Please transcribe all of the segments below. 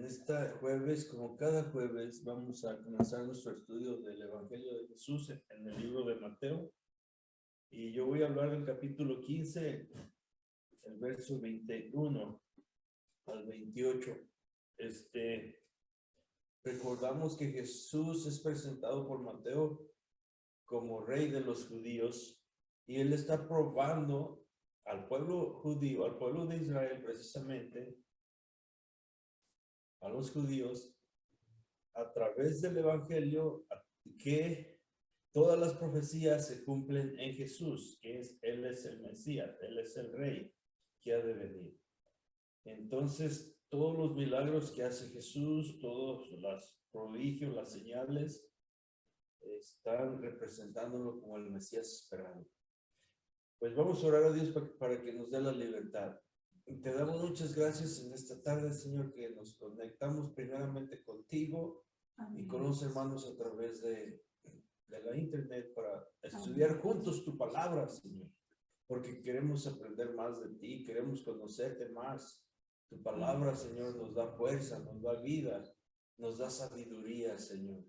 Este jueves, como cada jueves, vamos a comenzar nuestro estudio del Evangelio de Jesús en el libro de Mateo. Y yo voy a hablar del capítulo 15, el verso 21 al 28. Recordamos que Jesús es presentado por Mateo como rey de los judíos y él está probando al pueblo judío, al pueblo de Israel precisamente, a los judíos, a través del Evangelio, que todas las profecías se cumplen en Jesús, Él es el Mesías, Él es el Rey que ha de venir. Entonces, todos los milagros que hace Jesús, todos los prodigios, las señales, están representándolo como el Mesías esperado. Pues vamos a orar a Dios para que nos dé la libertad. Te damos muchas gracias en esta tarde, Señor, que nos conectamos primeramente contigo. Amén. Y con los hermanos a través de la internet para estudiar Amén. Juntos tu palabra, Señor, porque queremos aprender más de ti, queremos conocerte más. Tu palabra, Señor, nos da fuerza, nos da vida, nos da sabiduría, Señor.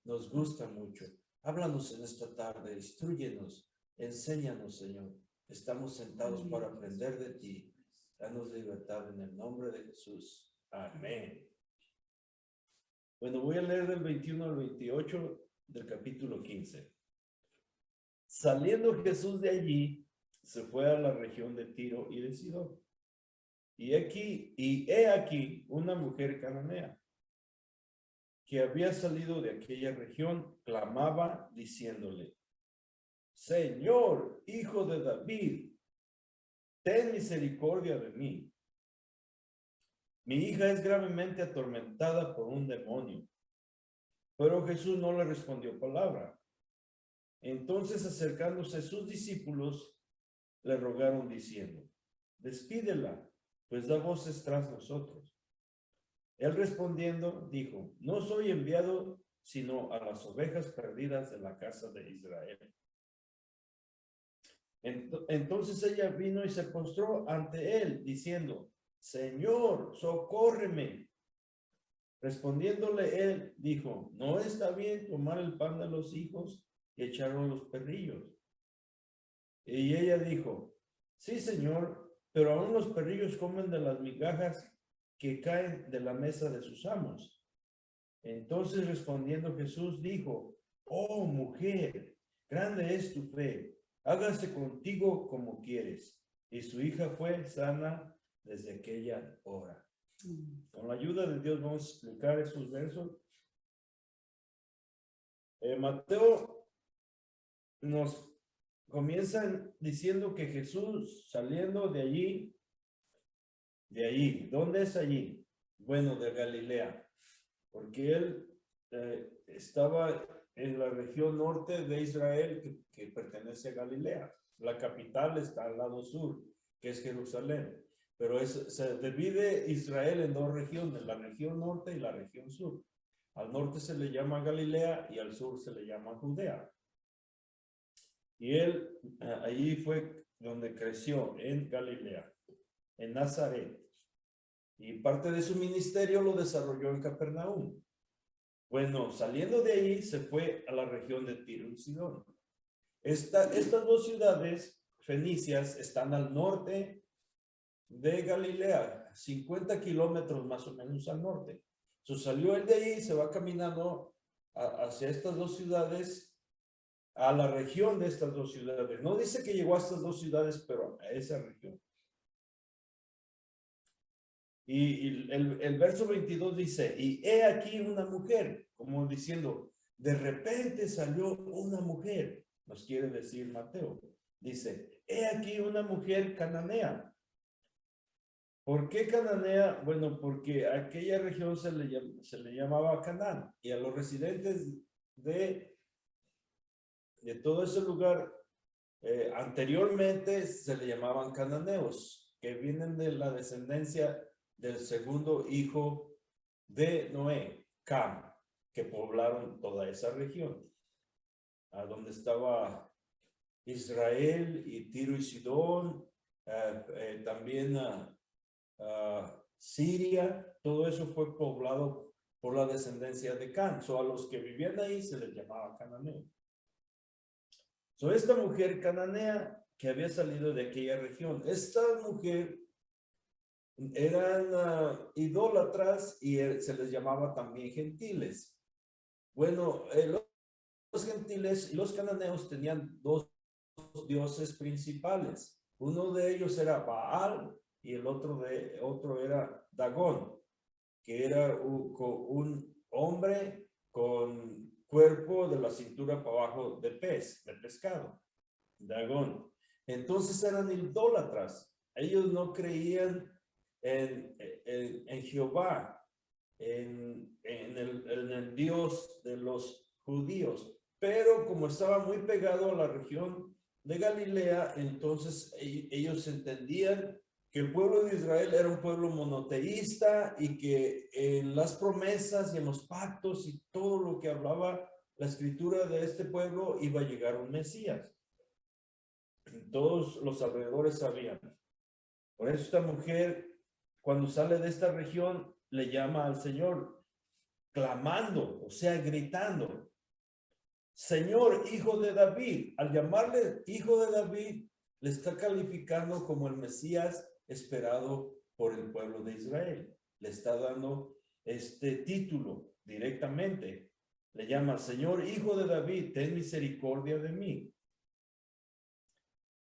Nos gusta mucho. Háblanos en esta tarde, instrúyenos, enséñanos, Señor. Estamos sentados Amén. Para aprender de ti. Danos libertad en el nombre de Jesús. Amén. Bueno, voy a leer del 21 al 28 del capítulo 15. Saliendo Jesús de allí, se fue a la región de Tiro y de Sidón. Y he aquí una mujer cananea que había salido de aquella región, clamaba diciéndole: Señor, hijo de David, ten misericordia de mí. Mi hija es gravemente atormentada por un demonio. Pero Jesús no le respondió palabra. Entonces, acercándose a sus discípulos, le rogaron diciendo: despídela, pues da voces tras nosotros. Él respondiendo dijo: no soy enviado sino a las ovejas perdidas de la casa de Israel. Entonces ella vino y se postró ante él, diciendo: Señor, socórreme. Respondiéndole él, dijo: no está bien tomar el pan de los hijos y echarlo a los perrillos. Y ella dijo: sí, Señor, pero aún los perrillos comen de las migajas que caen de la mesa de sus amos. Entonces respondiendo Jesús dijo: oh mujer, grande es tu fe, hágase contigo como quieres. Y su hija fue sana desde aquella hora. Con la ayuda de Dios vamos a explicar esos versos. Mateo nos comienza diciendo que Jesús saliendo de allí, ¿dónde es allí? Bueno, de Galilea, porque él estaba en la región norte de Israel que pertenece a Galilea. La capital está al lado sur, que es Jerusalén. Pero se divide Israel en dos regiones, la región norte y la región sur. Al norte se le llama Galilea y al sur se le llama Judea. Y él allí fue donde creció, en Galilea, en Nazaret. Y parte de su ministerio lo desarrolló en Capernaum. Bueno, saliendo de ahí se fue a la región de Tiro y Sidón. Estas dos ciudades fenicias están al norte de Galilea, 50 kilómetros más o menos al norte. Entonces salió él de ahí, se va caminando hacia estas dos ciudades, a la región de estas dos ciudades. No dice que llegó a estas dos ciudades, pero a esa región. Y el verso 22 dice: y he aquí una mujer, como diciendo, de repente salió una mujer, nos quiere decir Mateo. Dice: he aquí una mujer cananea. ¿Por qué cananea? Bueno, porque a aquella región se le llamaba Canaán, y a los residentes de todo ese lugar anteriormente se le llamaban cananeos, que vienen de la descendencia del segundo hijo de Noé, Cam, que poblaron toda esa región, a donde estaba Israel y Tiro y Sidón, también Siria, todo eso fue poblado por la descendencia de Can. A los que vivían ahí se les llamaba cananeos. Esta mujer cananea que había salido de aquella región, esta mujer eran idólatras y se les llamaba también gentiles. Bueno, los gentiles y los cananeos tenían dos dioses principales. Uno de ellos era Baal y el otro era Dagón, que era un hombre con cuerpo de la cintura para abajo de pescado, Dagón. Entonces eran idólatras. Ellos no creían en Jehová, en el Dios de los judíos. Pero como estaba muy pegado a la región de Galilea, entonces ellos entendían que el pueblo de Israel era un pueblo monoteísta y que en las promesas y en los pactos y todo lo que hablaba la escritura de este pueblo iba a llegar un Mesías. Todos los alrededores sabían. Por eso esta mujer, cuando sale de esta región, le llama al Señor, clamando, o sea, gritando, Señor, hijo de David. Al llamarle hijo de David, le está calificando como el Mesías esperado por el pueblo de Israel. Le está dando este título directamente. Le llama, Señor, hijo de David, ten misericordia de mí.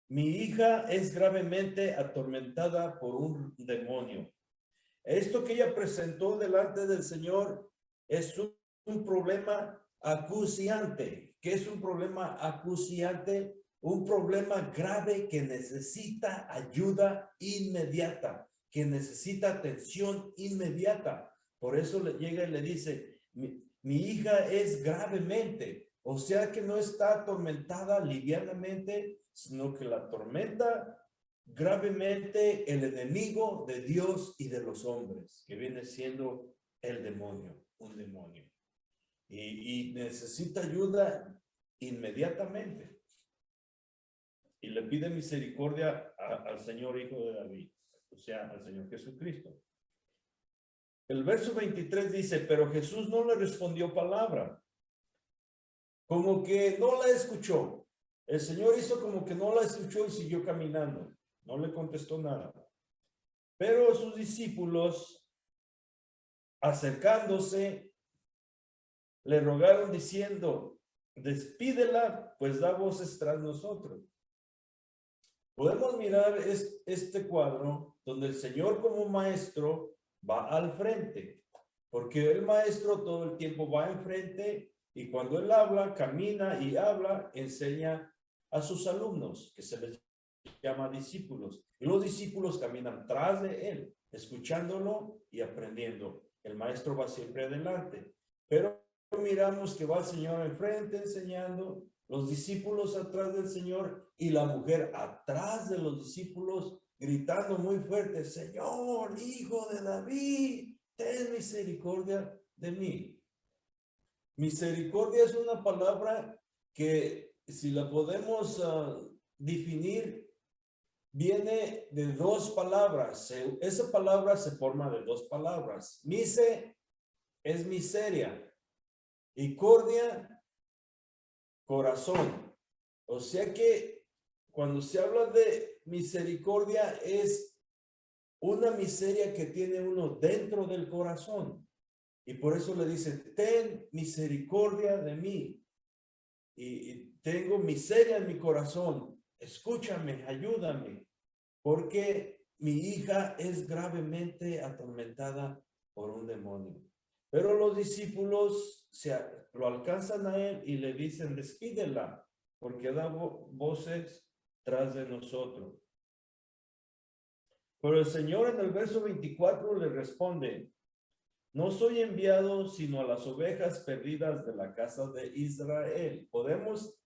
Mi hija es gravemente atormentada por un demonio. Esto que ella presentó delante del Señor es un problema acuciante. ¿Qué es un problema acuciante? Un problema grave que necesita ayuda inmediata, que necesita atención inmediata. Por eso le llega y le dice, mi hija es gravemente, o sea que no está atormentada livianamente, sino que la atormenta gravemente el enemigo de Dios y de los hombres, que viene siendo el demonio, un demonio. Y necesita ayuda inmediatamente. Y le pide misericordia al Señor Hijo de David, o sea, al Señor Jesucristo. El verso 23 dice, pero Jesús no le respondió palabra, como que no la escuchó. El Señor hizo como que no la escuchó y siguió caminando. No le contestó nada. Pero sus discípulos, acercándose, le rogaron diciendo, despídela, pues da voces tras nosotros. Podemos mirar este cuadro donde el Señor como maestro va al frente, porque el maestro todo el tiempo va enfrente y cuando él habla, camina y habla, enseña a sus alumnos, que se les llama discípulos. Y los discípulos caminan tras de él, escuchándolo y aprendiendo. El maestro va siempre adelante. Pero miramos que va el Señor enfrente enseñando, los discípulos atrás del Señor y la mujer atrás de los discípulos gritando muy fuerte, Señor, hijo de David, ten misericordia de mí. Misericordia es una palabra que si la podemos definir, viene de dos palabras. Esa palabra se forma de dos palabras. Mise es miseria y cordia, corazón. O sea que cuando se habla de misericordia es una miseria que tiene uno dentro del corazón. Y por eso le dice, ten misericordia de mí. Y tengo miseria en mi corazón. Escúchame, ayúdame. Porque mi hija es gravemente atormentada por un demonio. Pero los discípulos lo alcanzan a él y le dicen, despídela, porque da voces tras de nosotros. Pero el Señor en el verso 24 le responde, no soy enviado sino a las ovejas perdidas de la casa de Israel.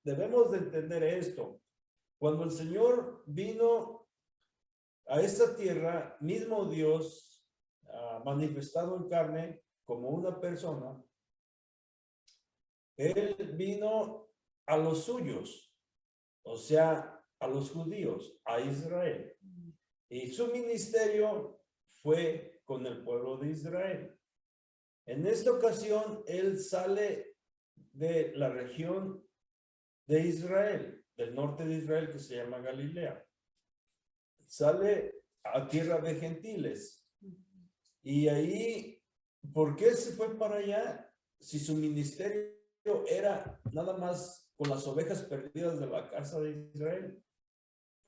Debemos de entender esto. Cuando el Señor vino a esta tierra, mismo Dios manifestado en carne como una persona, Él vino a los suyos, o sea, a los judíos, a Israel. Y su ministerio fue con el pueblo de Israel. En esta ocasión, él sale de la región de Israel, del norte de Israel, que se llama Galilea. Sale a tierra de gentiles. Y ahí, ¿por qué se fue para allá? Si su ministerio era nada más con las ovejas perdidas de la casa de Israel.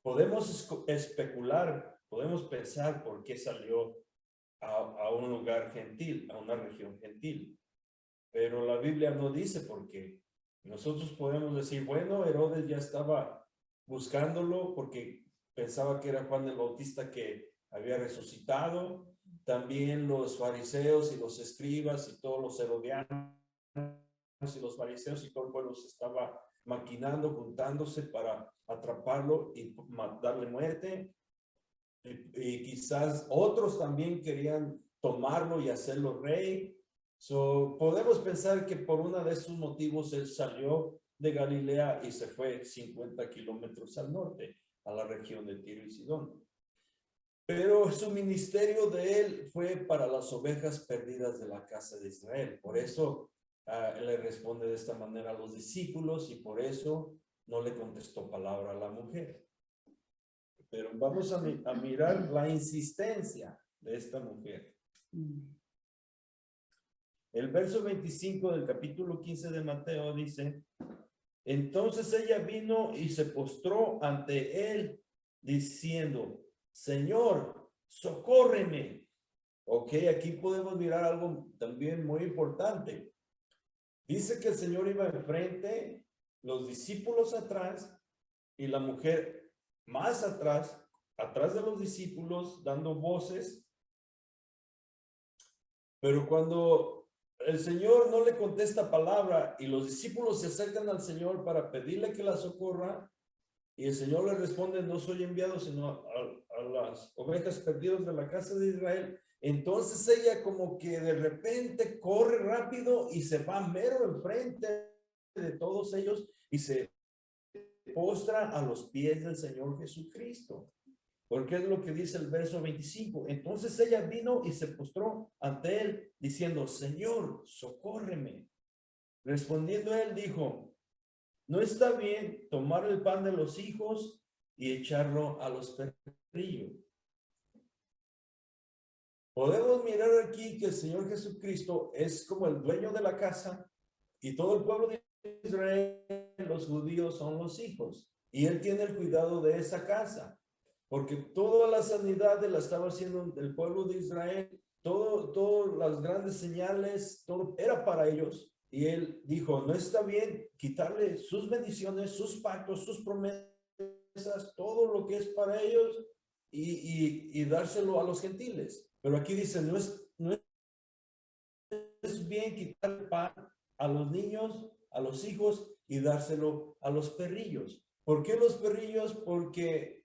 Podemos especular, podemos pensar por qué salió a un lugar gentil, a una región gentil. Pero la Biblia no dice por qué. Nosotros podemos decir, bueno, Herodes ya estaba buscándolo porque pensaba que era Juan el Bautista que había resucitado. También los fariseos y los escribas y todos los herodianos y los fariseos y todo el pueblo se estaba maquinando, juntándose para atraparlo y darle muerte. Y quizás otros también querían tomarlo y hacerlo rey. Podemos pensar que por uno de esos motivos él salió de Galilea y se fue 50 kilómetros al norte, a la región de Tiro y Sidón. Pero su ministerio de él fue para las ovejas perdidas de la casa de Israel. Por eso él le responde de esta manera a los discípulos y por eso no le contestó palabra a la mujer. Pero vamos a mirar la insistencia de esta mujer. El verso 25 del capítulo 15 de Mateo dice, entonces ella vino y se postró ante él diciendo, Señor, socórreme. Ok, aquí podemos mirar algo también muy importante. Dice que el Señor iba enfrente, los discípulos atrás y la mujer más atrás, atrás de los discípulos, dando voces. Pero cuando el Señor no le contesta palabra y los discípulos se acercan al Señor para pedirle que la socorra, y el Señor le responde, no soy enviado sino a las ovejas perdidas de la casa de Israel. Entonces ella como que de repente corre rápido y se va mero enfrente de todos ellos y se postra a los pies del Señor Jesucristo. Porque es lo que dice el verso 25. Entonces ella vino y se postró ante él diciendo, Señor, socórreme. Respondiendo él dijo, no está bien tomar el pan de los hijos y echarlo a los perrillos. Podemos mirar aquí que el Señor Jesucristo es como el dueño de la casa y todo el pueblo de Israel, los judíos son los hijos. Y él tiene el cuidado de esa casa, porque toda la sanidad la estaba haciendo el pueblo de Israel, todas las grandes señales, todo era para ellos. Y él dijo, no está bien quitarle sus bendiciones, sus pactos, sus promesas, todo lo que es para ellos y dárselo a los gentiles. Pero aquí dice, no es bien quitar el pan a los niños, a los hijos y dárselo a los perrillos. ¿Por qué los perrillos? Porque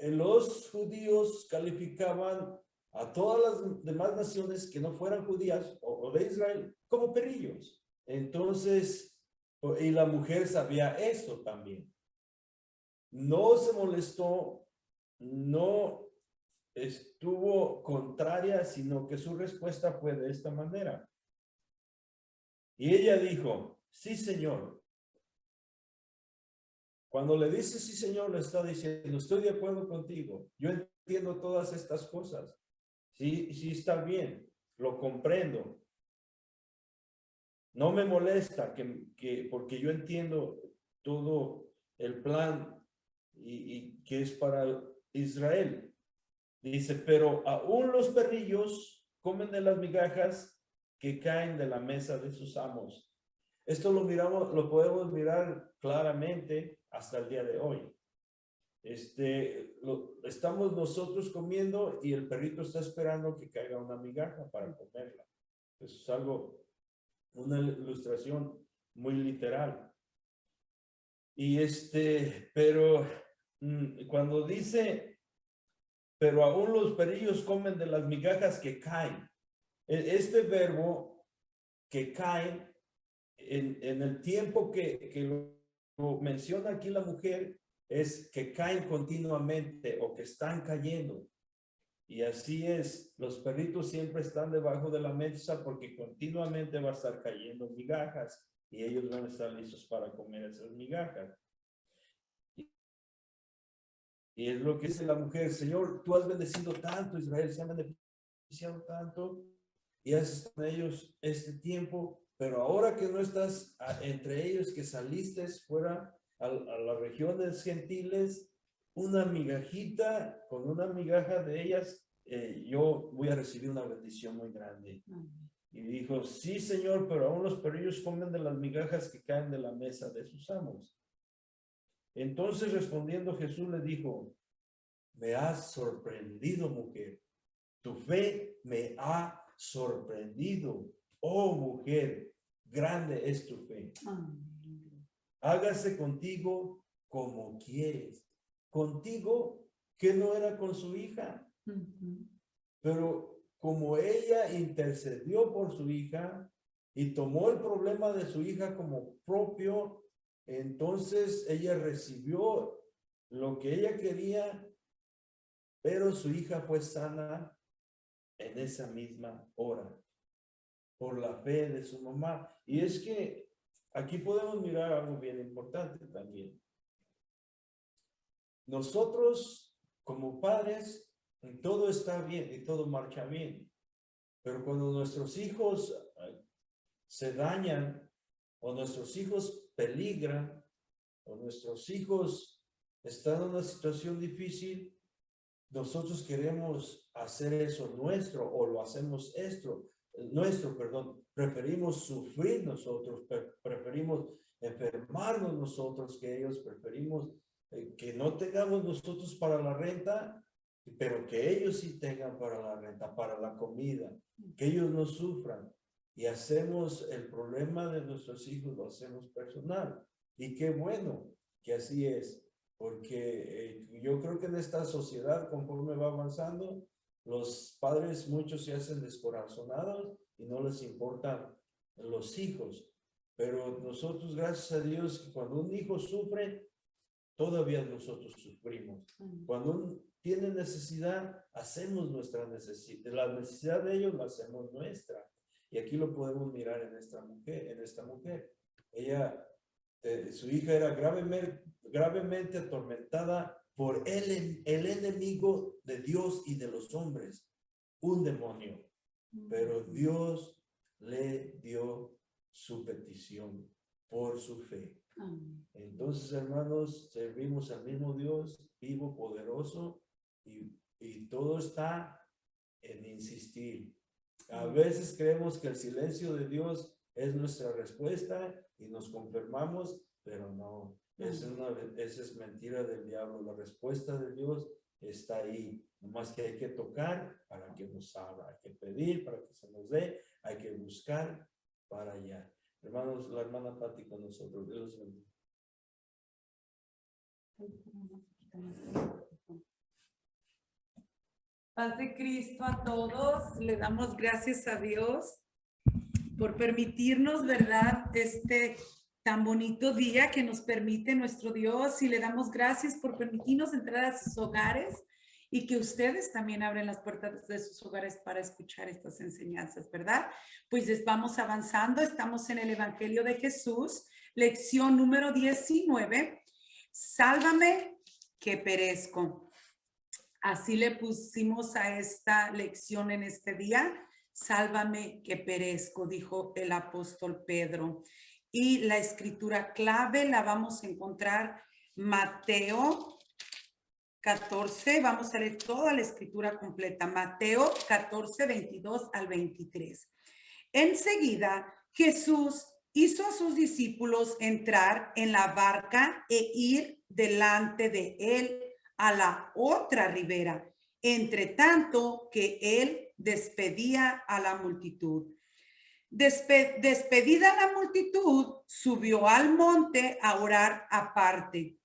los judíos calificaban a todas las demás naciones que no fueran judías o de Israel como perrillos. Entonces, y la mujer sabía eso también. No se molestó, no estuvo contraria, sino que su respuesta fue de esta manera. Y ella dijo, sí, Señor. Cuando le dice sí, Señor, le está diciendo, estoy de acuerdo contigo. Yo entiendo todas estas cosas. Sí, sí está bien. Lo comprendo. No me molesta porque yo entiendo todo el plan y que es para Israel. Dice, pero aún los perrillos comen de las migajas que caen de la mesa de sus amos. Esto lo podemos mirar claramente hasta el día de hoy. Estamos nosotros comiendo y el perrito está esperando que caiga una migaja para comerla. Eso es una ilustración muy literal. Y pero cuando dice, pero aún los perrillos comen de las migajas que caen. Este verbo que caen, en el tiempo que lo menciona aquí la mujer, es que caen continuamente o que están cayendo. Y así es, los perritos siempre están debajo de la mesa porque continuamente va a estar cayendo migajas y ellos van a estar listos para comer esas migajas. Y es lo que dice la mujer: Señor, tú has bendecido tanto, Israel se ha beneficiado tanto y has estado con ellos este tiempo, pero ahora que no estás entre ellos, que saliste fuera a las regiones gentiles, una migajita, con una migaja de ellas, yo voy a recibir una bendición muy grande. Y dijo: sí, Señor, pero aún los perrillos comen de las migajas que caen de la mesa de sus amos. Entonces, respondiendo, Jesús le dijo: me has sorprendido, mujer. Tu fe me ha sorprendido. Oh, mujer, grande es tu fe. Hágase contigo como quieres. Contigo, que no era con su hija. Pero como ella intercedió por su hija y tomó el problema de su hija como propio, entonces ella recibió lo que ella quería, pero su hija fue sana en esa misma hora por la fe de su mamá. Y es que aquí podemos mirar algo bien importante también. Nosotros como padres, todo está bien y todo marcha bien, pero cuando nuestros hijos se dañan o nuestros hijos peligran o nuestros hijos están en una situación difícil, nosotros queremos hacer eso nuestro o lo hacemos preferimos sufrir nosotros, preferimos enfermarnos nosotros que ellos, preferimos que no tengamos nosotros para la renta, pero que ellos sí tengan para la renta, para la comida, que ellos no sufran. Y hacemos el problema de nuestros hijos, lo hacemos personal. Y qué bueno que así es, porque yo creo que en esta sociedad, conforme va avanzando, los padres muchos se hacen descorazonados y no les importan los hijos. Pero nosotros, gracias a Dios, cuando un hijo sufre, todavía nosotros sufrimos. Cuando tiene necesidad, hacemos nuestra necesidad. La necesidad de ellos la hacemos nuestra. Y aquí lo podemos mirar en esta mujer. Ella, su hija era gravemente atormentada por el enemigo de Dios y de los hombres, un demonio. Pero Dios le dio su petición por su fe. Entonces, hermanos, servimos al mismo Dios, vivo, poderoso, y todo está en insistir. A veces creemos que el silencio de Dios es nuestra respuesta y nos confirmamos, pero no, esa es mentira del diablo. La respuesta de Dios está ahí, nomás que hay que tocar para que nos abra, hay que pedir para que se nos dé, hay que buscar para allá. Hermanos, la hermana Pati con nosotros, Dios los bendiga. Paz de Cristo a todos. Le damos gracias a Dios por permitirnos, ¿verdad?, este tan bonito día que nos permite nuestro Dios, y le damos gracias por permitirnos entrar a sus hogares y que ustedes también abren las puertas de sus hogares para escuchar estas enseñanzas, ¿verdad? Pues vamos avanzando, estamos en el Evangelio de Jesús, lección número 19, sálvame que perezco. Así le pusimos a esta lección en este día, sálvame que perezco, dijo el apóstol Pedro. Y la escritura clave la vamos a encontrar Mateo 14, vamos a leer toda la escritura completa, Mateo 14, 22 al 23. Enseguida, Jesús hizo a sus discípulos entrar en la barca e ir delante de él a la otra ribera, entre tanto que él despedía a la multitud. Despedida la multitud, subió al monte a orar aparte.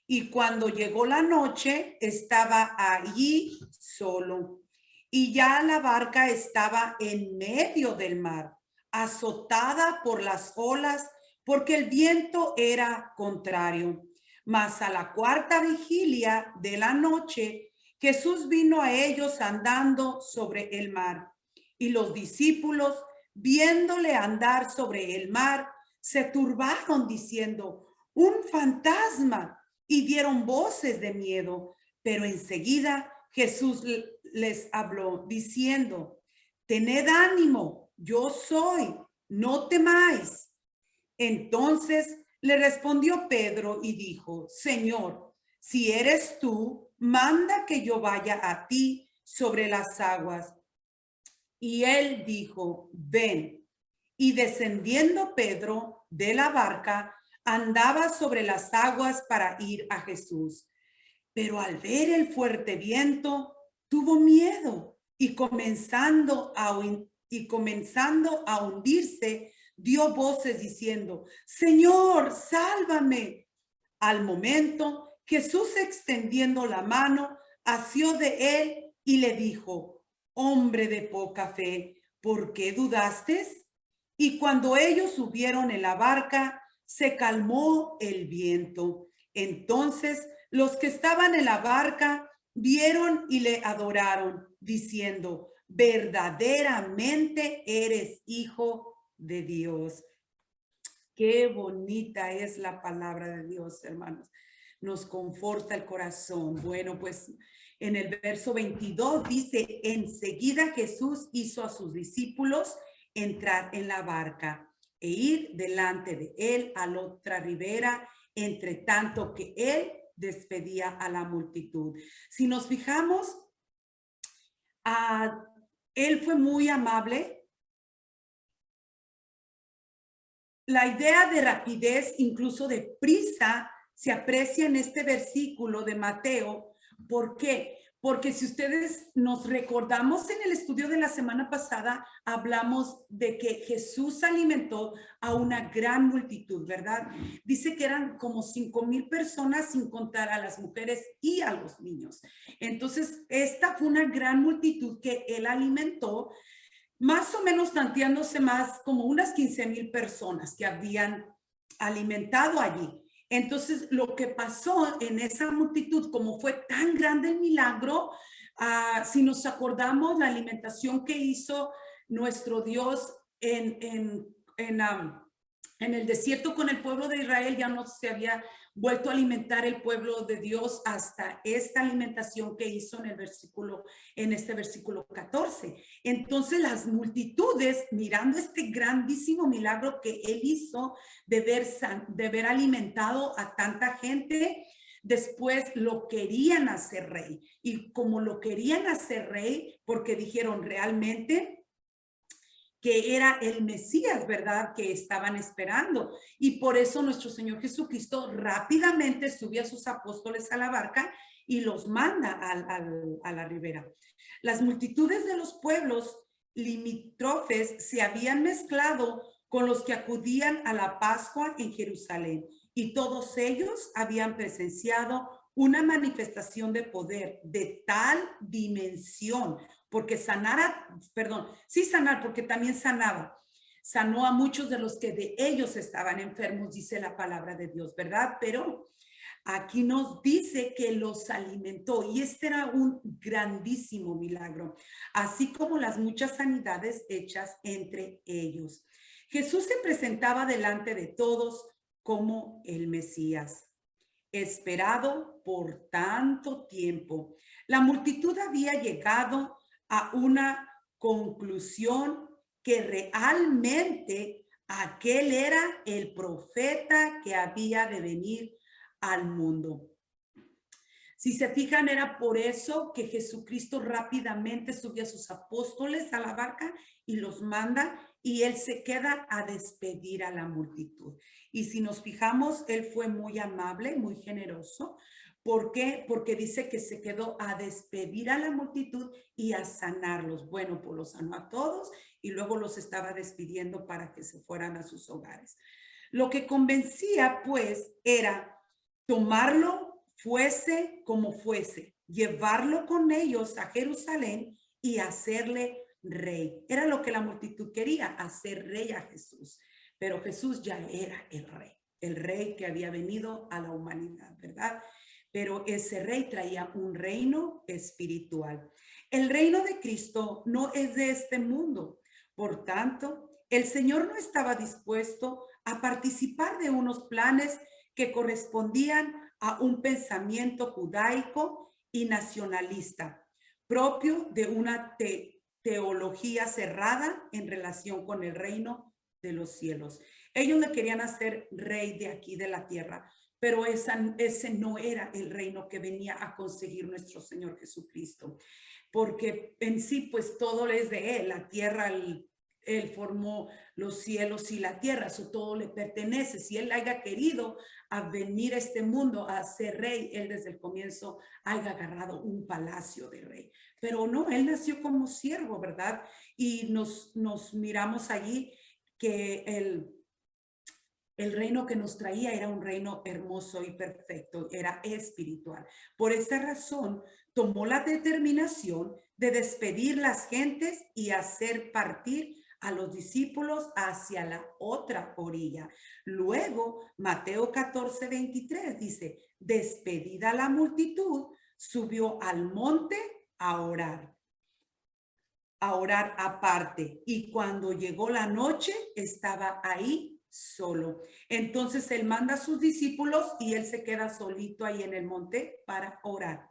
Y cuando llegó la noche, estaba allí solo. Y ya la barca estaba en medio del mar, azotada por las olas, porque el viento era contrario. Mas a la cuarta vigilia de la noche, Jesús vino a ellos andando sobre el mar, y los discípulos, viéndole andar sobre el mar, se turbaron diciendo, un fantasma, y dieron voces de miedo. Pero enseguida Jesús les habló diciendo, tened ánimo, yo soy, no temáis. Entonces le respondió Pedro y dijo, Señor, si eres tú, manda que yo vaya a ti sobre las aguas. Y él dijo, ven. Y descendiendo Pedro de la barca, andaba sobre las aguas para ir a Jesús. Pero al ver el fuerte viento, tuvo miedo y comenzando a hundirse, dio voces diciendo, Señor, sálvame. Al momento, Jesús extendiendo la mano, asió de él y le dijo, hombre de poca fe, ¿por qué dudaste? Y cuando ellos subieron en la barca, se calmó el viento. Entonces los que estaban en la barca vieron y le adoraron, diciendo, verdaderamente eres hijo de Dios. Qué bonita es la palabra de Dios, hermanos. Nos conforta el corazón. Bueno, pues en el verso 22 dice, enseguida Jesús hizo a sus discípulos entrar en la barca e ir delante de él a la otra ribera, entre tanto que él despedía a la multitud. Si nos fijamos, él fue muy amable. La idea de rapidez, incluso de prisa, se aprecia en este versículo de Mateo. ¿Por qué? Porque si ustedes nos recordamos en el estudio de la semana pasada, hablamos de que Jesús alimentó a una gran multitud, ¿verdad? Dice que eran como 5,000 personas sin contar a las mujeres y a los niños. Entonces, esta fue una gran multitud que él alimentó, más o menos tanteándose más como unas 15,000 personas que habían alimentado allí. Entonces, lo que pasó en esa multitud, como fue tan grande el milagro, si nos acordamos la alimentación que hizo nuestro Dios en el desierto con el pueblo de Israel, ya no se había vuelto a alimentar el pueblo de Dios hasta esta alimentación que hizo en este versículo 14. Entonces las multitudes, mirando este grandísimo milagro que él hizo de ver alimentado a tanta gente, después lo querían hacer rey. Y como lo querían hacer rey, porque dijeron realmente que era el Mesías, ¿verdad? Que estaban esperando. Y por eso nuestro Señor Jesucristo rápidamente sube a sus apóstoles a la barca y los manda a la ribera. Las multitudes de los pueblos limítrofes se habían mezclado con los que acudían a la Pascua en Jerusalén, y todos ellos habían presenciado una manifestación de poder de tal dimensión, porque sanar, porque también sanó a muchos de los que de ellos estaban enfermos, dice la palabra de Dios, ¿verdad? Pero aquí nos dice que los alimentó, y este era un grandísimo milagro, así como las muchas sanidades hechas entre ellos. Jesús se presentaba delante de todos como el Mesías, esperado por tanto tiempo. La multitud había llegado a una conclusión que realmente aquel era el profeta que había de venir al mundo. Si se fijan, era por eso que Jesucristo rápidamente subió a sus apóstoles a la barca y los manda, y él se queda a despedir a la multitud. Y si nos fijamos, él fue muy amable, muy generoso. ¿Por qué? Porque dice que se quedó a despedir a la multitud y a sanarlos. Bueno, pues los sanó a todos y luego los estaba despidiendo para que se fueran a sus hogares. Lo que convencía, pues, era tomarlo fuese como fuese, llevarlo con ellos a Jerusalén y hacerle rey. Era lo que la multitud quería, hacer rey a Jesús. Pero Jesús ya era el rey que había venido a la humanidad, ¿verdad? pero ese rey traía un reino espiritual. El reino de Cristo no es de este mundo. Por tanto, el Señor no estaba dispuesto a participar de unos planes que correspondían a un pensamiento judaico y nacionalista, propio de una teología cerrada en relación con el reino de los cielos. Ellos le querían hacer rey de aquí de la tierra, pero ese no era el reino que venía a conseguir nuestro Señor Jesucristo, porque en sí pues todo es de Él, la tierra, Él formó los cielos y la tierra, eso todo le pertenece. Si Él haya querido a venir a este mundo a ser rey, Él desde el comienzo haya agarrado un palacio de rey. Pero no, Él nació como siervo, ¿verdad? Y nos miramos allí que el reino que nos traía era un reino hermoso y perfecto, era espiritual. Por esa razón, tomó la determinación de despedir las gentes y hacer partir a los discípulos hacia la otra orilla. Luego, Mateo 14:23 dice, despedida la multitud, subió al monte a orar aparte. Y cuando llegó la noche, estaba ahí solo. Entonces él manda a sus discípulos y él se queda solito ahí en el monte para orar.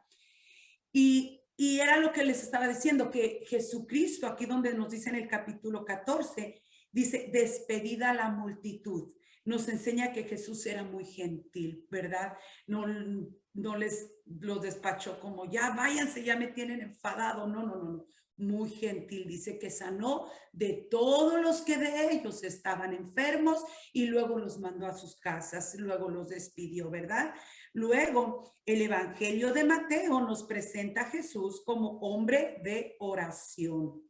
Y era lo que les estaba diciendo, que Jesucristo, aquí donde nos dice en el capítulo 14, dice, despedida la multitud. Nos enseña que Jesús era muy gentil, ¿verdad? No los despachó como, ya váyanse, ya me tienen enfadado. No. Muy gentil, dice que sanó de todos los que de ellos estaban enfermos y luego los mandó a sus casas, luego los despidió, ¿verdad? Luego, el Evangelio de Mateo nos presenta a Jesús como hombre de oración.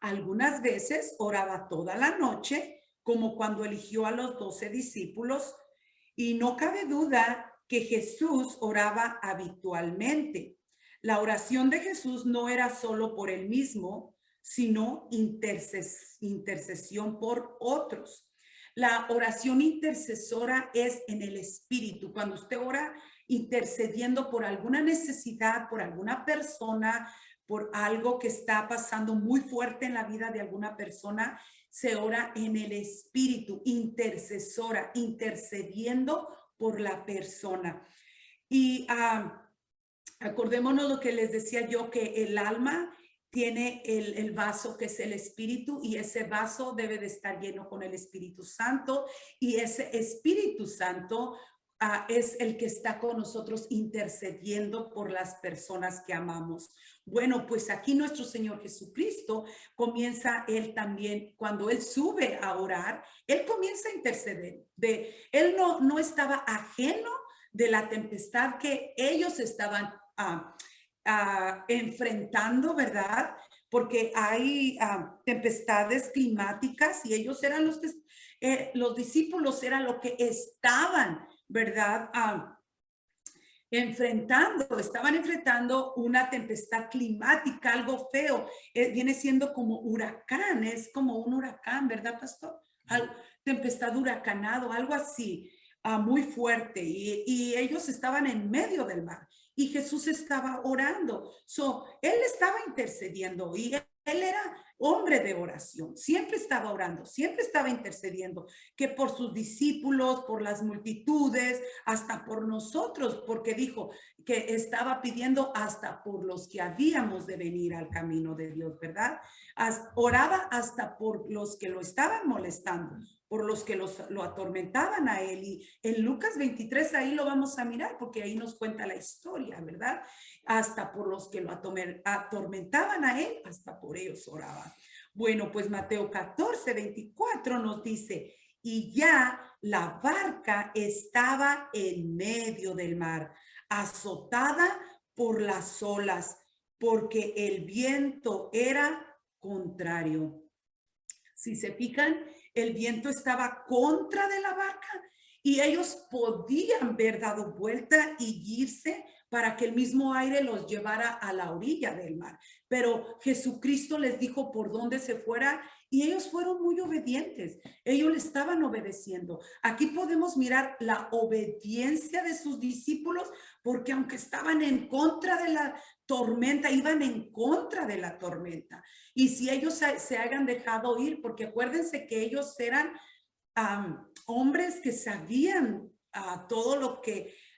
Algunas veces oraba toda la noche, como cuando eligió a los 12 discípulos, y no cabe duda que Jesús oraba habitualmente. La oración de Jesús no era solo por él mismo, sino intercesión por otros. La oración intercesora es en el espíritu. Cuando usted ora intercediendo por alguna necesidad, por alguna persona, por algo que está pasando muy fuerte en la vida de alguna persona, se ora en el espíritu, intercesora, intercediendo por la persona. Y acordémonos lo que les decía yo, que el alma tiene el vaso que es el espíritu y ese vaso debe de estar lleno con el Espíritu Santo y ese Espíritu Santo es el que está con nosotros intercediendo por las personas que amamos. Bueno, pues aquí nuestro Señor Jesucristo comienza él también, cuando él sube a orar, él comienza a interceder. Él no estaba ajeno de la tempestad que ellos estaban enfrentando, ¿verdad? Porque hay tempestades climáticas y ellos eran los discípulos eran lo que estaban, ¿verdad? Estaban enfrentando una tempestad climática, algo feo. Viene siendo como huracán, es como un huracán, ¿verdad, pastor? Tempestad huracanado, algo así, muy fuerte. Y ellos estaban en medio del mar y Jesús estaba orando. Él estaba intercediendo y él era hombre de oración, siempre estaba orando, siempre estaba intercediendo, que por sus discípulos, por las multitudes, hasta por nosotros, porque dijo que estaba pidiendo hasta por los que habíamos de venir al camino de Dios, ¿verdad? Oraba hasta por los que lo estaban molestando, por los que lo atormentaban a él. Y en Lucas 23 ahí lo vamos a mirar, porque ahí nos cuenta la historia, ¿verdad? Hasta por los que lo atormentaban a él, hasta por ellos oraban. Bueno, pues Mateo 14:24 nos dice, y ya la barca estaba en medio del mar, azotada por las olas, porque el viento era contrario. Si se fijan, el viento estaba contra de la barca y ellos podían haber dado vuelta y irse para que el mismo aire los llevara a la orilla del mar. Pero Jesucristo les dijo por dónde se fuera y ellos fueron muy obedientes. Ellos le estaban obedeciendo. Aquí podemos mirar la obediencia de sus discípulos, porque aunque estaban en contra de la tormenta, iban en contra de la tormenta. Y si ellos se hayan dejado ir, porque acuérdense que ellos eran hombres que sabían todo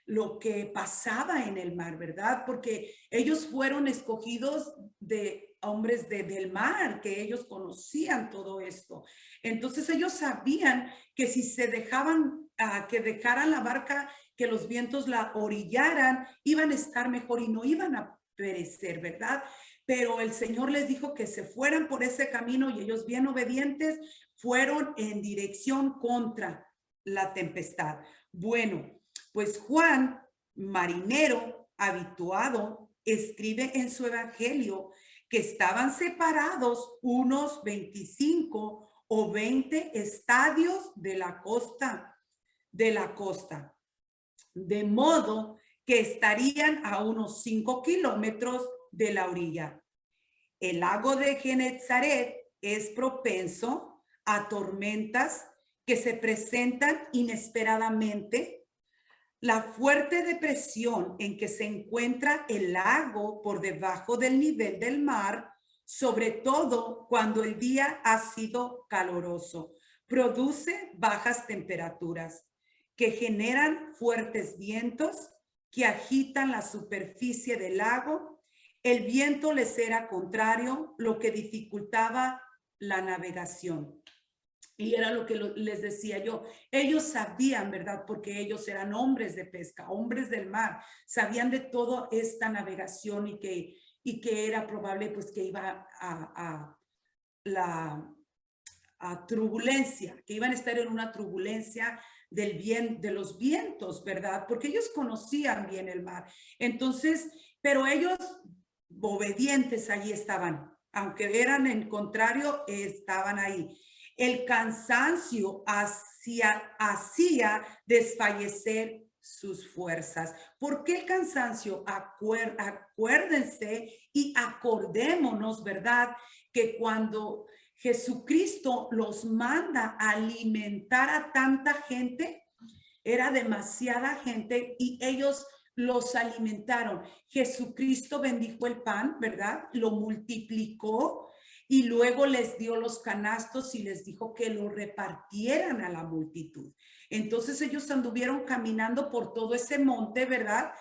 lo que pasaba en el mar, ¿verdad? Porque ellos fueron escogidos de hombres del mar, que ellos conocían todo esto. Entonces ellos sabían que si se dejaban, que dejaran la barca, que los vientos la orillaran, iban a estar mejor y no iban a perecer, ¿verdad? Pero el Señor les dijo que se fueran por ese camino y ellos, bien obedientes, fueron en dirección contra la tempestad. Bueno, pues Juan, marinero habituado, escribe en su evangelio que estaban separados unos 25 o 20 estadios de la costa, de modo que estarían a unos 5 kilómetros de la orilla. El lago de Genezaret es propenso a tormentas que se presentan inesperadamente. La fuerte depresión en que se encuentra el lago por debajo del nivel del mar, sobre todo cuando el día ha sido caluroso, produce bajas temperaturas que generan fuertes vientos que agitan la superficie del lago. El viento les era contrario, lo que dificultaba la navegación. Y era lo que les decía yo. Ellos sabían, ¿verdad? Porque ellos eran hombres de pesca, hombres del mar. Sabían de toda esta navegación y que era probable pues que iba a turbulencia, que iban a estar en una turbulencia de los vientos, ¿verdad? Porque ellos conocían bien el mar. Entonces, pero ellos obedientes allí estaban, aunque eran en contrario, estaban ahí. El cansancio hacía desfallecer sus fuerzas. ¿Por qué el cansancio? Acuérdense y acordémonos, ¿verdad? Que cuando Jesucristo los manda a alimentar a tanta gente, era demasiada gente y ellos los alimentaron. Jesucristo bendijo el pan, ¿verdad? Lo multiplicó y luego les dio los canastos y les dijo que lo repartieran a la multitud. Entonces ellos anduvieron caminando por todo ese monte, ¿verdad?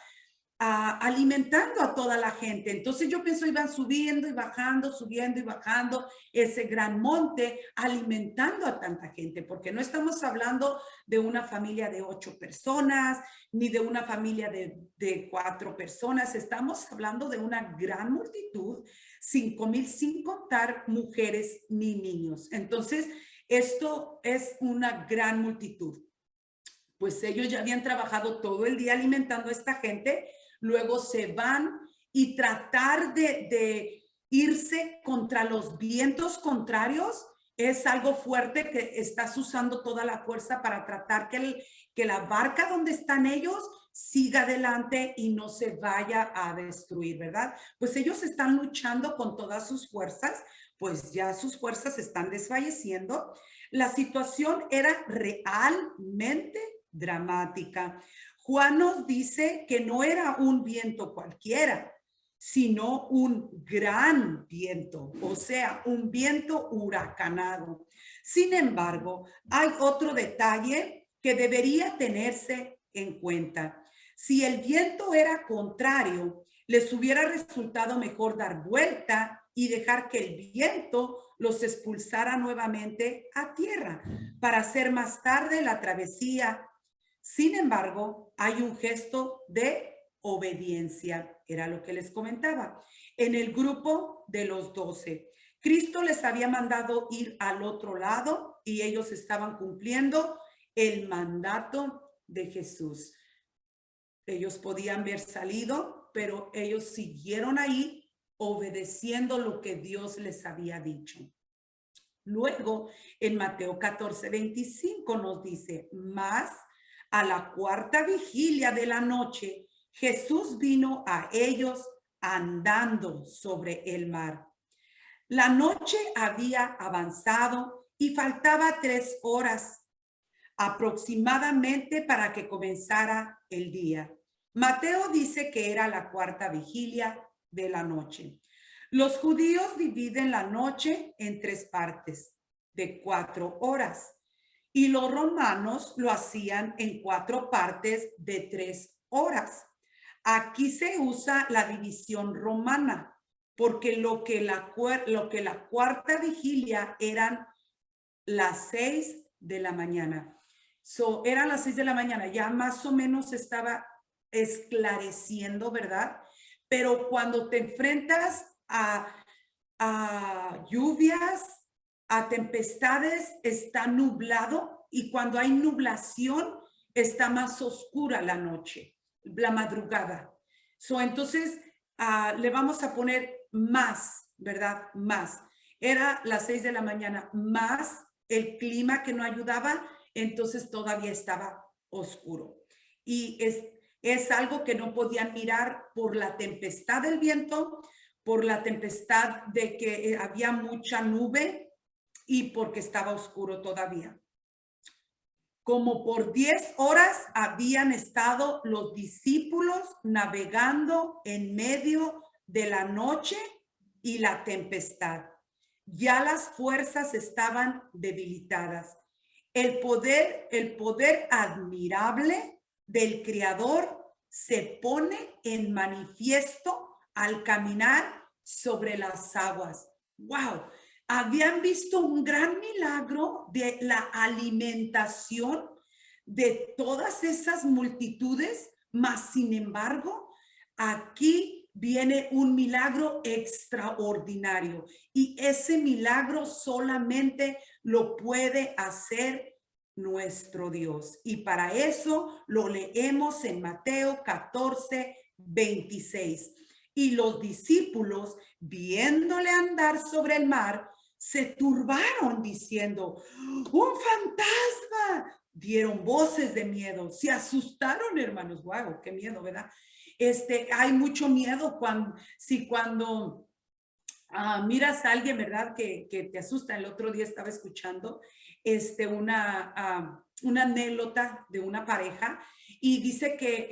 Alimentando a toda la gente. Entonces yo pienso iban subiendo y bajando, subiendo y bajando ese gran monte, alimentando a tanta gente, porque no estamos hablando de una familia de 8 personas, ni de una familia de 4 personas, estamos hablando de una gran multitud, 5,000 sin contar mujeres ni niños. Entonces esto es una gran multitud. Pues ellos ya habían trabajado todo el día alimentando a esta gente. Luego se van y tratar de irse contra los vientos contrarios es algo fuerte, que estás usando toda la fuerza para tratar que la barca donde están ellos siga adelante y no se vaya a destruir, ¿verdad? Pues ellos están luchando con todas sus fuerzas, pues ya sus fuerzas están desfalleciendo. La situación era realmente dramática. Juan nos dice que no era un viento cualquiera, sino un gran viento, o sea, un viento huracanado. Sin embargo, hay otro detalle que debería tenerse en cuenta. Si el viento era contrario, les hubiera resultado mejor dar vuelta y dejar que el viento los expulsara nuevamente a tierra para hacer más tarde la travesía. Sin embargo, hay un gesto de obediencia, era lo que les comentaba. En el grupo de los 12, Cristo les había mandado ir al otro lado y ellos estaban cumpliendo el mandato de Jesús. Ellos podían haber salido, pero ellos siguieron ahí obedeciendo lo que Dios les había dicho. Luego, en Mateo 14:25 nos dice, más A la cuarta vigilia de la noche, Jesús vino a ellos andando sobre el mar. La noche había avanzado y faltaba 3 horas aproximadamente para que comenzara el día. Mateo dice que era la cuarta vigilia de la noche. Los judíos dividen la noche en 3 partes de 4 horas y los romanos lo hacían en 4 partes de 3 horas. Aquí se usa la división romana porque lo que la cuarta vigilia eran las 6 de la mañana. Eran las 6 de la mañana, ya más o menos estaba esclareciendo, ¿verdad? Pero cuando te enfrentas a lluvias, a tempestades, está nublado, y cuando hay nublación está más oscura la noche, la madrugada. Entonces le vamos a poner más, ¿verdad? Más. Era las 6 de la mañana, más el clima que no ayudaba, entonces todavía estaba oscuro. Y es algo que no podían mirar por la tempestad del viento, por la tempestad de que había mucha nube y porque estaba oscuro todavía. Como por 10 horas habían estado los discípulos navegando en medio de la noche y la tempestad. Ya las fuerzas estaban debilitadas. El poder admirable del Creador se pone en manifiesto al caminar sobre las aguas. ¡Wow! Habían visto un gran milagro de la alimentación de todas esas multitudes, mas sin embargo, aquí viene un milagro extraordinario, y ese milagro solamente lo puede hacer nuestro Dios. Y para eso lo leemos en Mateo 14:26. Y los discípulos, viéndole andar sobre el mar, se turbaron diciendo: ¡un fantasma! Dieron voces de miedo, se asustaron, hermanos. ¡Wow! ¡Qué miedo!, ¿verdad? Hay mucho miedo cuando miras a alguien, ¿verdad? Que te asusta. El otro día estaba escuchando una anécdota de una pareja, y dice que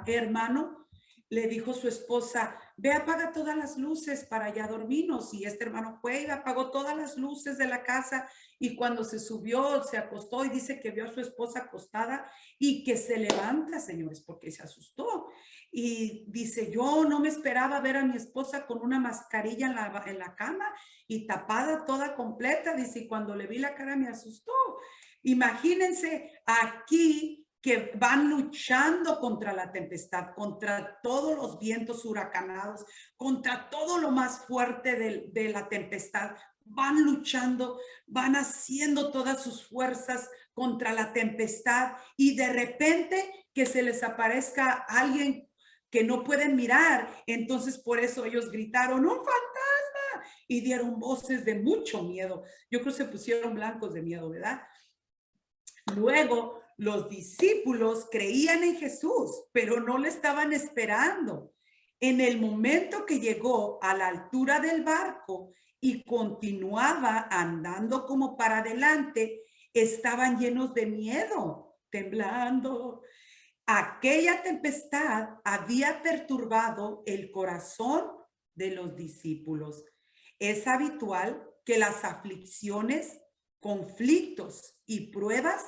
hermano le dijo a su esposa: ve, apaga todas las luces para ya dormirnos. Y este hermano fue y apagó todas las luces de la casa, y cuando se subió, se acostó, y dice que vio a su esposa acostada y que se levanta, señores, porque se asustó. Y dice: yo no me esperaba ver a mi esposa con una mascarilla en la cama y tapada toda completa. Dice: y cuando le vi la cara me asustó. Imagínense aquí que van luchando contra la tempestad, contra todos los vientos huracanados, contra todo lo más fuerte de la tempestad. Van luchando, van haciendo todas sus fuerzas contra la tempestad, y de repente que se les aparezca alguien que no pueden mirar. Entonces por eso ellos gritaron: ¡un fantasma! Y dieron voces de mucho miedo. Yo creo que se pusieron blancos de miedo, ¿verdad? Luego los discípulos creían en Jesús, pero no le estaban esperando. En el momento que llegó a la altura del barco y continuaba andando como para adelante, estaban llenos de miedo, temblando. Aquella tempestad había perturbado el corazón de los discípulos. Es habitual que las aflicciones, conflictos y pruebas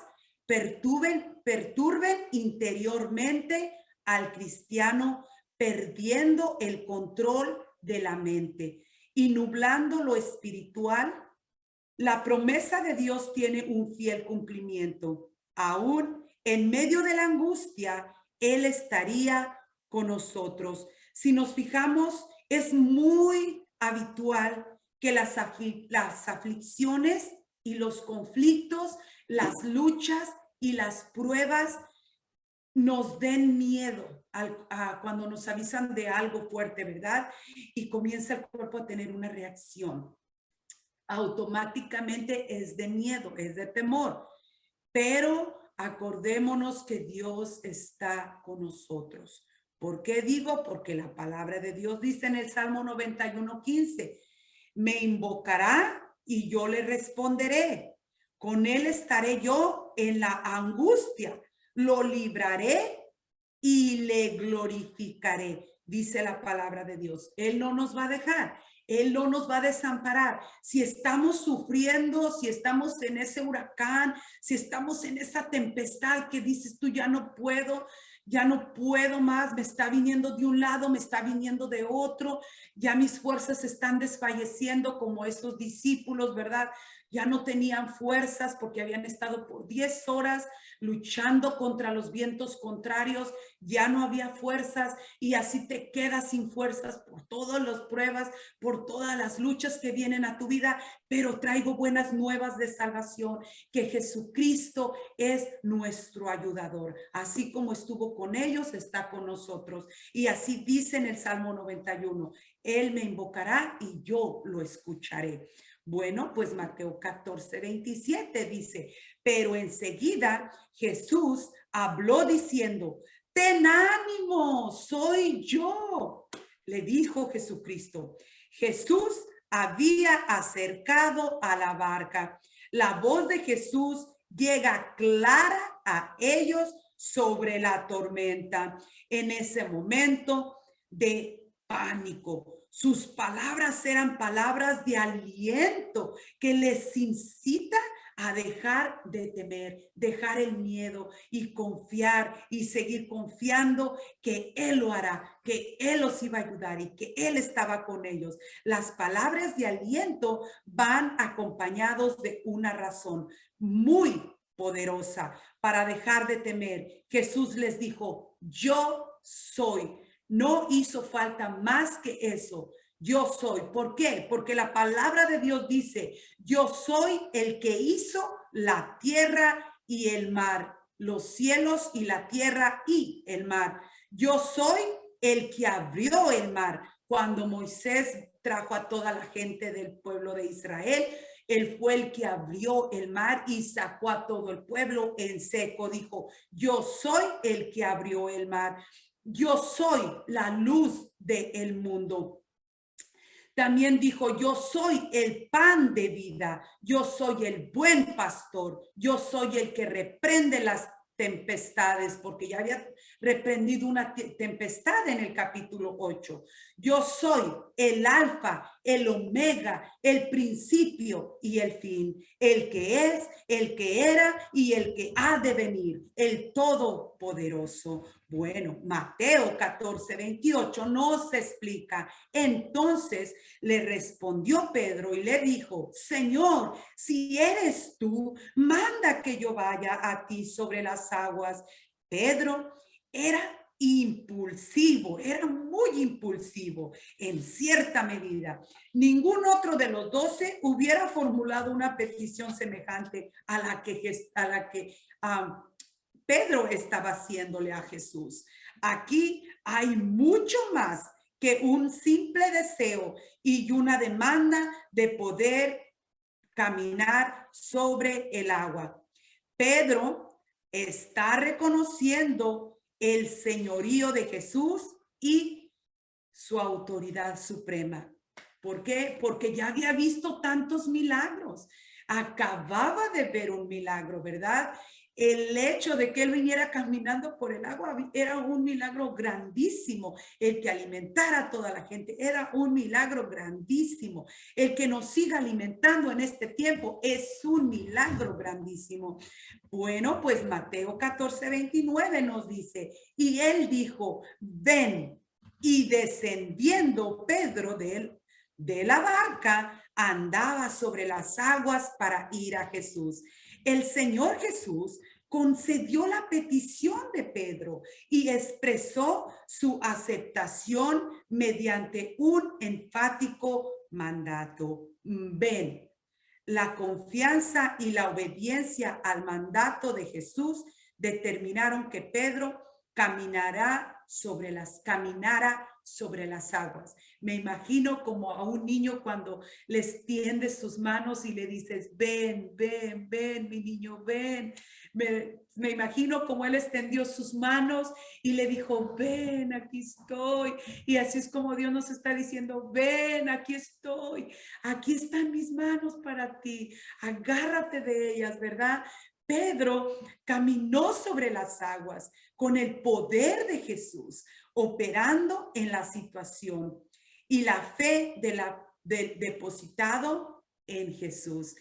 perturben interiormente al cristiano, perdiendo el control de la mente y nublando lo espiritual. La promesa de Dios tiene un fiel cumplimiento. Aún en medio de la angustia, Él estaría con nosotros. Si nos fijamos, es muy habitual que las aflicciones y los conflictos, las luchas y las pruebas nos den miedo cuando nos avisan de algo fuerte, ¿verdad? Y comienza el cuerpo a tener una reacción. Automáticamente es de miedo, es de temor. Pero acordémonos que Dios está con nosotros. ¿Por qué digo? Porque la palabra de Dios dice en el Salmo 91:15, me invocará y yo le responderé. Con él estaré yo en la angustia, lo libraré y le glorificaré, dice la palabra de Dios. Él no nos va a dejar. Él no nos va a desamparar. Si estamos sufriendo, si estamos en ese huracán, si estamos en esa tempestad que dices tú, ya no puedo más, me está viniendo de un lado, me está viniendo de otro, ya mis fuerzas están desfalleciendo como esos discípulos, ¿verdad? Ya no tenían fuerzas porque habían estado por 10 horas luchando contra los vientos contrarios, ya no había fuerzas y así te quedas sin fuerzas por todas las pruebas, por todas las luchas que vienen a tu vida, pero traigo buenas nuevas de salvación, que Jesucristo es nuestro ayudador, así como estuvo con ellos, está con nosotros. Y así dice en el Salmo 91, Él me invocará y yo lo escucharé. Bueno, pues Mateo 14:27 dice, pero enseguida Jesús habló diciendo, ten ánimo, soy yo, le dijo Jesucristo. Jesús había acercado a la barca. La voz de Jesús llega clara a ellos sobre la tormenta. En ese momento de pánico, sus palabras eran palabras de aliento que les incita a dejar de temer, dejar el miedo y confiar y seguir confiando que Él lo hará, que Él los iba a ayudar y que Él estaba con ellos. Las palabras de aliento van acompañados de una razón muy poderosa para dejar de temer. Jesús les dijo, yo soy. No hizo falta más que eso. Yo soy. ¿Por qué? Porque la palabra de Dios dice, yo soy el que hizo la tierra y el mar, los cielos y la tierra y el mar. Yo soy el que abrió el mar. Cuando Moisés trajo a toda la gente del pueblo de Israel, él fue el que abrió el mar y sacó a todo el pueblo en seco. Dijo, yo soy el que abrió el mar. Yo soy la luz del mundo. También dijo, yo soy el pan de vida, yo soy el buen pastor, yo soy el que reprende las tempestades, porque ya había reprendido una tempestad en el capítulo 8. Yo soy el alfa, el omega, el principio y el fin, el que es, el que era y el que ha de venir, el todopoderoso. Bueno, Mateo 14:28 nos explica. Entonces le respondió Pedro y le dijo, Señor, si eres tú, manda que yo vaya a ti sobre las aguas. Pedro era impulsivo, era muy impulsivo en cierta medida. Ningún otro de los 12 hubiera formulado una petición semejante a la que Pedro estaba haciéndole a Jesús. Aquí hay mucho más que un simple deseo y una demanda de poder caminar sobre el agua. Pedro está reconociendo el señorío de Jesús y su autoridad suprema. ¿Por qué? Porque ya había visto tantos milagros. Acababa de ver un milagro, ¿verdad? El hecho de que él viniera caminando por el agua era un milagro grandísimo. El que alimentara a toda la gente era un milagro grandísimo. El que nos siga alimentando en este tiempo es un milagro grandísimo. Bueno, pues Mateo 14:29 nos dice, y él dijo, ven. Y descendiendo Pedro de la barca, andaba sobre las aguas para ir a Jesús. El Señor Jesús concedió la petición de Pedro y expresó su aceptación mediante un enfático mandato. Ven. La confianza y la obediencia al mandato de Jesús determinaron que Pedro caminara sobre las aguas. Me imagino como a un niño cuando le extiendes sus manos y le dices, ven, ven, ven, mi niño, ven. Me imagino como él extendió sus manos y le dijo, ven, aquí estoy. Y así es como Dios nos está diciendo, ven, aquí estoy. Aquí están mis manos para ti. Agárrate de ellas, ¿verdad? Pedro caminó sobre las aguas con el poder de Jesús, operando en la situación y la fe depositado en Jesús.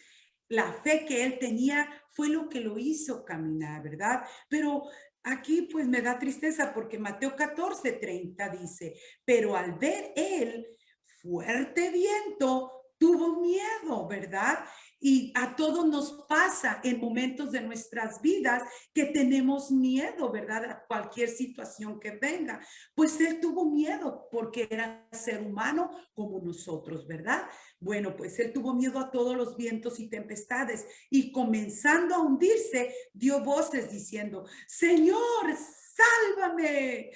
La fe que él tenía fue lo que lo hizo caminar, ¿verdad? Pero aquí pues me da tristeza porque Mateo 14:30 dice, pero al ver él fuerte viento, tuvo miedo, ¿verdad? Y a todos nos pasa en momentos de nuestras vidas que tenemos miedo, ¿verdad? A cualquier situación que venga. Pues él tuvo miedo porque era ser humano como nosotros, ¿verdad? Bueno, pues él tuvo miedo a todos los vientos y tempestades y comenzando a hundirse, dio voces diciendo, Señor, sálvame.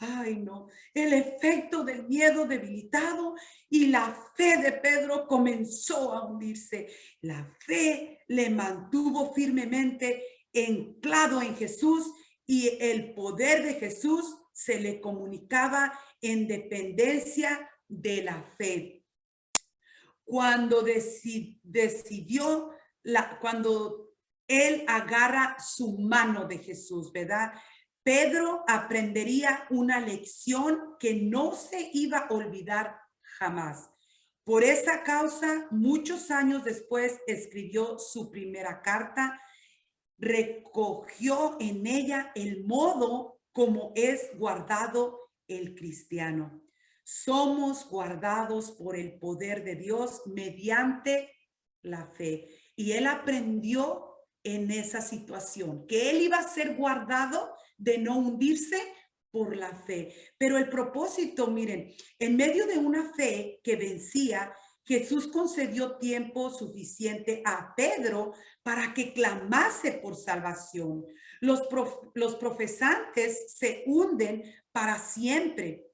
Ay, no, el efecto del miedo debilitado y la fe de Pedro comenzó a hundirse. La fe le mantuvo firmemente anclado en Jesús y el poder de Jesús se le comunicaba en dependencia de la fe. Cuando decidió, cuando él agarra su mano de Jesús, ¿verdad? Pedro aprendería una lección que no se iba a olvidar jamás. Por esa causa, muchos años después escribió su primera carta, recogió en ella el modo como es guardado el cristiano. Somos guardados por el poder de Dios mediante la fe. Y él aprendió en esa situación que él iba a ser guardado de no hundirse por la fe. Pero el propósito, miren, en medio de una fe que vencía, Jesús concedió tiempo suficiente a Pedro para que clamase por salvación. Los profesantes se hunden para siempre.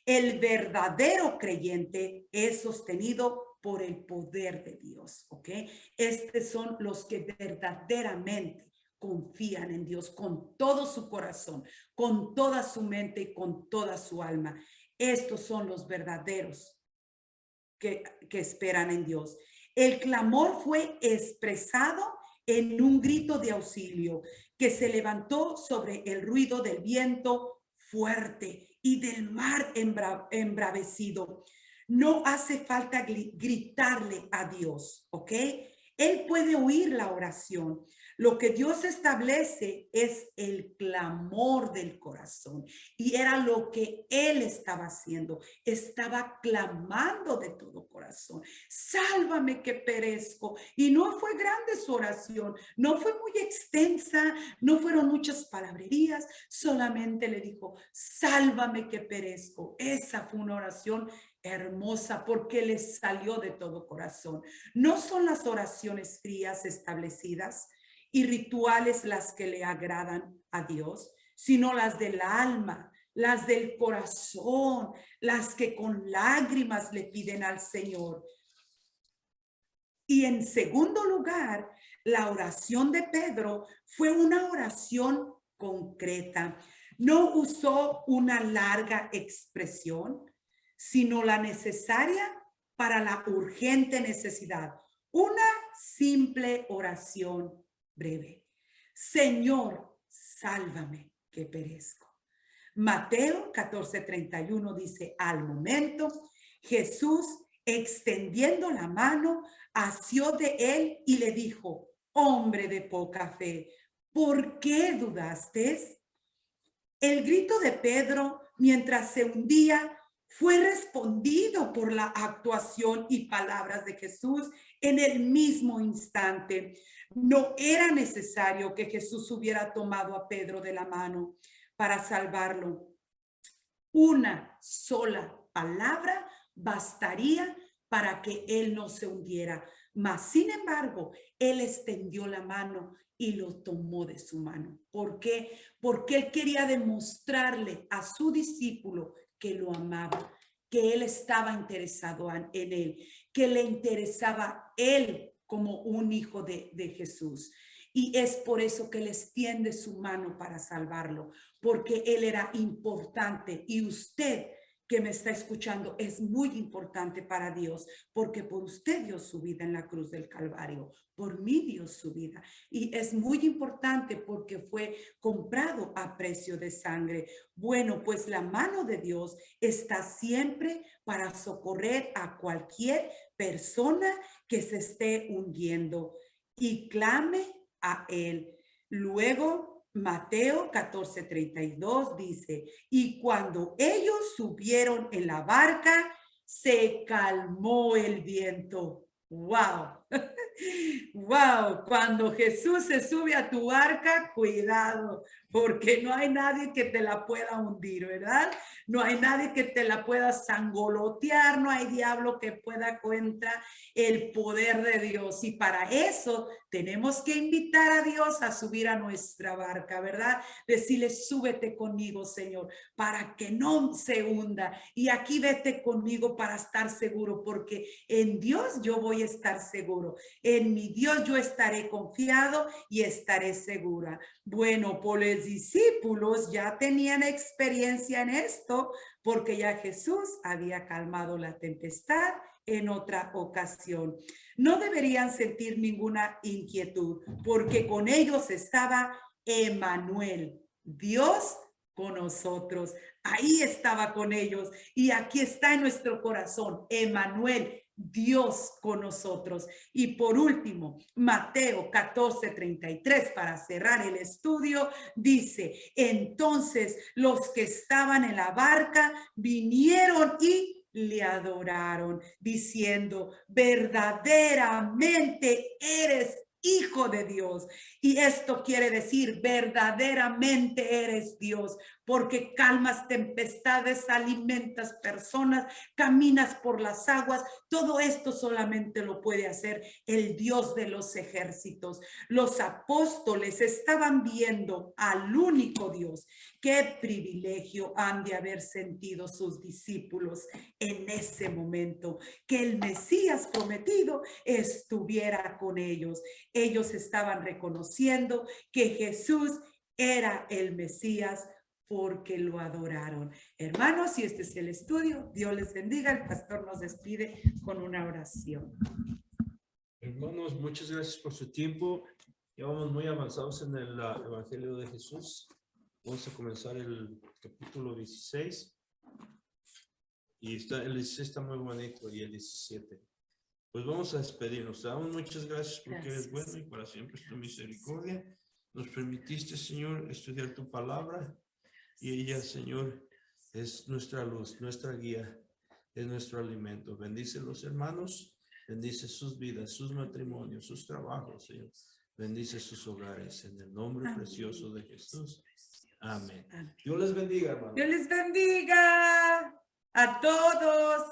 El verdadero creyente es sostenido por el poder de Dios, ¿ok? Estos son los que verdaderamente confían en Dios con todo su corazón, con toda su mente y con toda su alma. Estos son los verdaderos que esperan en Dios. El clamor fue expresado en un grito de auxilio que se levantó sobre el ruido del viento fuerte y del mar embravecido. No hace falta gritarle a Dios, ¿ok? Él puede oír la oración. Lo que Dios establece es el clamor del corazón. Y era lo que él estaba haciendo. Estaba clamando de todo corazón. Sálvame que perezco. Y no fue grande su oración. No fue muy extensa. No fueron muchas palabrerías. Solamente le dijo, sálvame que perezco. Esa fue una oración hermosa porque le salió de todo corazón. No son las oraciones frías establecidas y rituales las que le agradan a Dios, sino las del alma, las del corazón, las que con lágrimas le piden al Señor. Y en segundo lugar, la oración de Pedro fue una oración concreta. No usó una larga expresión, sino la necesaria para la urgente necesidad. Una simple oración breve. Señor, sálvame que perezco. Mateo 14:31 dice, al momento, Jesús, extendiendo la mano, asió de él y le dijo, hombre de poca fe, ¿por qué dudaste? El grito de Pedro, mientras se hundía, fue respondido por la actuación y palabras de Jesús en el mismo instante. No era necesario que Jesús hubiera tomado a Pedro de la mano para salvarlo. Una sola palabra bastaría para que él no se hundiera. Mas, sin embargo, él extendió la mano y lo tomó de su mano. ¿Por qué? Porque él quería demostrarle a su discípulo que lo amaba, que él estaba interesado en él, que le interesaba él como un hijo de Jesús. Y es por eso que le extiende su mano para salvarlo, porque él era importante. Y usted que me está escuchando es muy importante para Dios, porque por usted dio su vida en la cruz del Calvario, por mí dio su vida. Y es muy importante porque fue comprado a precio de sangre. Bueno, pues la mano de Dios está siempre para socorrer a cualquier persona que se esté hundiendo y clame a él. Luego, Mateo 14:32 dice, y cuando ellos subieron en la barca, se calmó el viento. ¡Wow! ¡Wow! Cuando Jesús se sube a tu barca, cuidado, porque no hay nadie que te la pueda hundir, ¿verdad? No hay nadie que te la pueda sangolotear, no hay diablo que pueda contra el poder de Dios. Y para eso tenemos que invitar a Dios a subir a nuestra barca, ¿verdad? Decirle, súbete conmigo, Señor, para que no se hunda. Y aquí vete conmigo para estar seguro, porque en Dios yo voy a estar seguro. En mi Dios yo estaré confiado y estaré segura. Bueno, pues los discípulos ya tenían experiencia en esto, porque ya Jesús había calmado la tempestad en otra ocasión. No deberían sentir ninguna inquietud, porque con ellos estaba Emmanuel, Dios con nosotros. Ahí estaba con ellos y aquí está en nuestro corazón, Emmanuel, Dios con nosotros. Y por último, Mateo 14:33, para cerrar el estudio, dice, entonces los que estaban en la barca vinieron y le adoraron, diciendo, verdaderamente eres Hijo de Dios. Y esto quiere decir, verdaderamente eres Dios, porque calmas tempestades, alimentas personas, caminas por las aguas. Todo esto solamente lo puede hacer el Dios de los ejércitos. Los apóstoles estaban viendo al único Dios. Qué privilegio han de haber sentido sus discípulos en ese momento, que el Mesías prometido estuviera con ellos. Ellos estaban reconociendo que Jesús era el Mesías porque lo adoraron. Hermanos, y este es el estudio. Dios les bendiga. El pastor nos despide con una oración. Hermanos, muchas gracias por su tiempo. Ya vamos muy avanzados en el Evangelio de Jesús. Vamos a comenzar el capítulo 16. Y el 16 está muy bonito y el 17. Pues vamos a despedirnos. Te damos muchas gracias porque eres bueno y para siempre es tu misericordia. Nos permitiste, Señor, estudiar tu palabra y ella, Señor, es nuestra luz, nuestra guía, es nuestro alimento. Bendice los hermanos, bendice sus vidas, sus matrimonios, sus trabajos, Señor. Bendice sus hogares en el nombre precioso de Jesús. Amén. Dios les bendiga, hermanos. Dios les bendiga a todos.